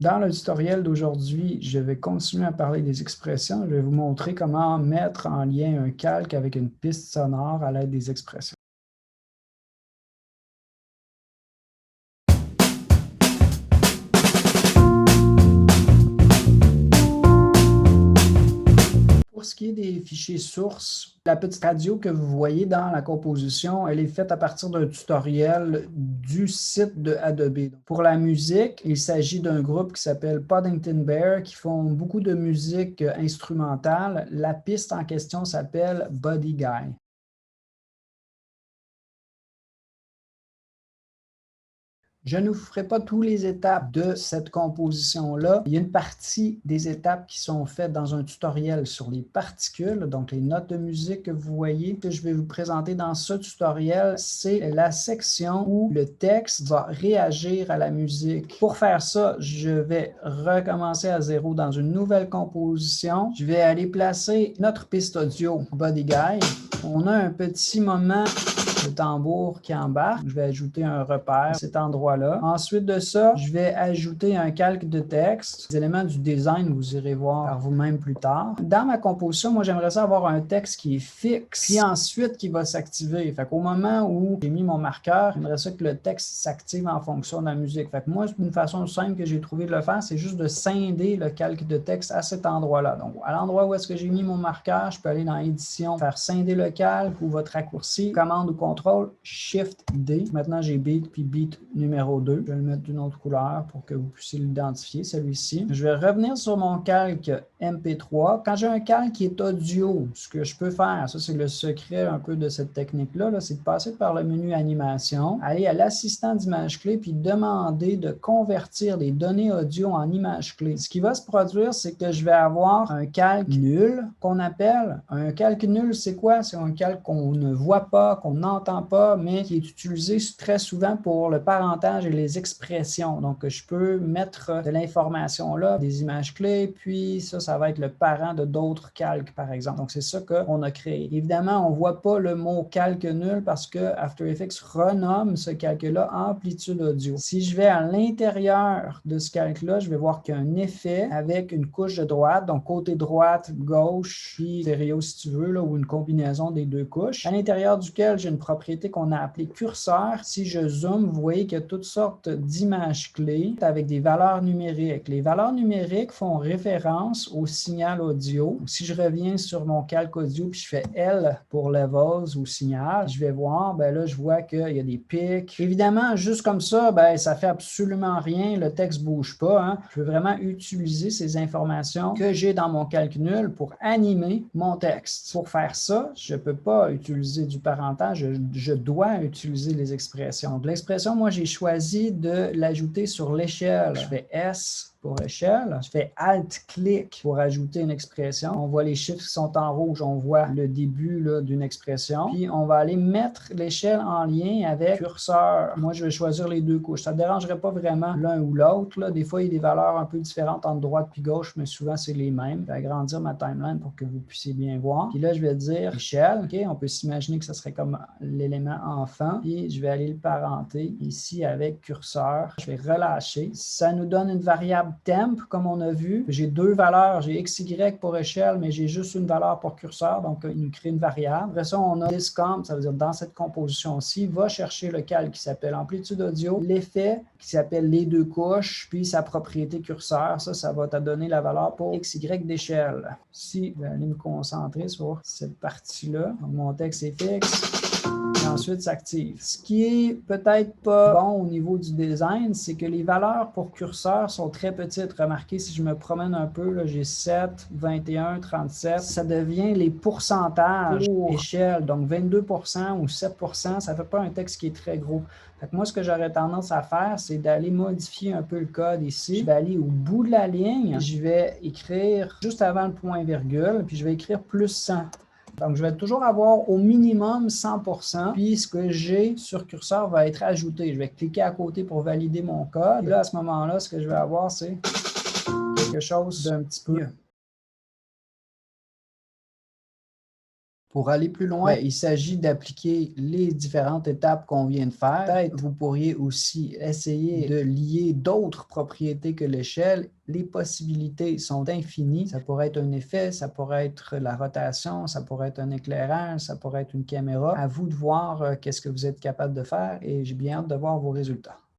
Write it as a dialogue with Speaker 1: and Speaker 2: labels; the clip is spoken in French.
Speaker 1: Dans le tutoriel d'aujourd'hui, je vais continuer à parler des expressions. Je vais vous montrer comment mettre en lien un calque avec une piste sonore à l'aide des expressions. Pour ce qui est des fichiers sources, la petite radio que vous voyez dans la composition, elle est faite à partir d'un tutoriel du site de Adobe. Pour la musique, il s'agit d'un groupe qui s'appelle Poddington Bear qui font beaucoup de musique instrumentale. La piste en question s'appelle Buddy Guy. Je ne vous ferai pas toutes les étapes de cette composition-là. Il y a une partie des étapes qui sont faites dans un tutoriel sur les particules, donc les notes de musique que vous voyez, que je vais vous présenter dans ce tutoriel, c'est la section où le texte va réagir à la musique. Pour faire ça, je vais recommencer à zéro dans une nouvelle composition. Je vais aller placer notre piste audio Buddy Guy. On a un petit moment de tambour qui embarque. Je vais ajouter un repère à cet endroit-là. Ensuite de ça, je vais ajouter un calque de texte. Les éléments du design, vous irez voir par vous-même plus tard. Dans ma composition, moi, j'aimerais ça avoir un texte qui est fixe, puis ensuite qui va s'activer. Fait qu'au moment où j'ai mis mon marqueur, j'aimerais ça que le texte s'active en fonction de la musique. Fait que moi, une façon simple que j'ai trouvé de le faire, c'est juste de scinder le calque de texte à cet endroit-là. Donc, à l'endroit où est-ce que j'ai mis mon marqueur, je peux aller dans Édition, faire scinder le calque ou votre raccourci, commande ou contrôle, Shift D. Maintenant, j'ai beat puis beat numéro 2. Je vais le mettre d'une autre couleur pour que vous puissiez l'identifier, celui-ci. Je vais revenir sur mon calque MP3. Quand j'ai un calque qui est audio, ce que je peux faire, ça c'est le secret un peu de cette technique-là, c'est de passer par le menu animation, aller à l'assistant d'image clé puis demander de convertir les données audio en images clés. Ce qui va se produire, c'est que je vais avoir un calque nul qu'on appelle. Un calque nul, c'est quoi? C'est un calque qu'on ne voit pas, qu'on n'entend pas, mais qui est utilisé très souvent pour le parentage et les expressions. Donc, je peux mettre de l'information là, des images clés, puis ça va être le parent de d'autres calques, par exemple. Donc, c'est ça qu'on a créé. Évidemment, on ne voit pas le mot calque nul parce que After Effects renomme ce calque-là amplitude audio. Si je vais à l'intérieur de ce calque-là, je vais voir qu'il y a un effet avec une couche de droite, donc côté droite, gauche, puis stéréo si tu veux, là, ou une combinaison des deux couches, à l'intérieur duquel j'ai une propriété qu'on a appelée curseur. Si je zoome, vous voyez qu'il y a toutes sortes d'images clés avec des valeurs numériques. Les valeurs numériques font référence au signal audio. Si je reviens sur mon calque audio puis je fais L pour levels ou signal, je vais voir, ben là, je vois qu'il y a des pics. Évidemment, juste comme ça, ben, ça fait absolument rien. Le texte ne bouge pas. Hein. Je veux vraiment utiliser ces informations que j'ai dans mon calque nul pour animer mon texte. Pour faire ça, je ne peux pas utiliser du parentage, je dois utiliser les expressions. Donc, l'expression, moi, j'ai choisi de l'ajouter sur l'échelle. Je fais S pour échelle. Je fais Alt-clic pour ajouter une expression. On voit les chiffres qui sont en rouge. On voit le début d'une expression. Puis, on va aller mettre l'échelle en lien avec curseur. Moi, je vais choisir les deux couches. Ça ne dérangerait pas vraiment l'un ou l'autre. Des fois, il y a des valeurs un peu différentes entre droite puis gauche, mais souvent, c'est les mêmes. Je vais agrandir ma timeline pour que vous puissiez bien voir. Puis là, je vais dire échelle. OK, on peut s'imaginer que ça serait comme l'élément enfant. Puis, je vais aller le parenter ici avec curseur. Je vais relâcher. Ça nous donne une variable temp, comme on a vu. J'ai deux valeurs. J'ai x, y pour échelle, mais j'ai juste une valeur pour curseur. Donc, il nous crée une variable. Après ça, on a discomp, ça veut dire dans cette composition-ci, va chercher le calque qui s'appelle amplitude audio, l'effet qui s'appelle les deux couches, puis sa propriété curseur. Ça va te donner la valeur pour x, y d'échelle. Si je vais aller me concentrer sur cette partie-là, donc mon texte est fixe. Et ensuite s'active. Ce qui est peut-être pas bon au niveau du design, c'est que les valeurs pour curseur sont très petites. Remarquez, si je me promène un peu, j'ai 7, 21, 37. Ça devient les pourcentages pour échelle. Donc 22% ou 7%, ça ne fait pas un texte qui est très gros. Fait que moi, ce que j'aurais tendance à faire, c'est d'aller modifier un peu le code ici. Je vais aller au bout de la ligne. Je vais écrire juste avant le point-virgule, puis je vais écrire plus 100. Donc, je vais toujours avoir au minimum 100%, puis ce que j'ai sur curseur va être ajouté. Je vais cliquer à côté pour valider mon code. Et là, à ce moment-là, ce que je vais avoir, c'est quelque chose d'un petit peu mieux. Pour aller plus loin, il s'agit d'appliquer les différentes étapes qu'on vient de faire. Peut-être vous pourriez aussi essayer de lier d'autres propriétés que l'échelle. Les possibilités sont infinies. Ça pourrait être un effet, ça pourrait être la rotation, ça pourrait être un éclairage, ça pourrait être une caméra. À vous de voir qu'est-ce que vous êtes capable de faire et j'ai bien hâte de voir vos résultats.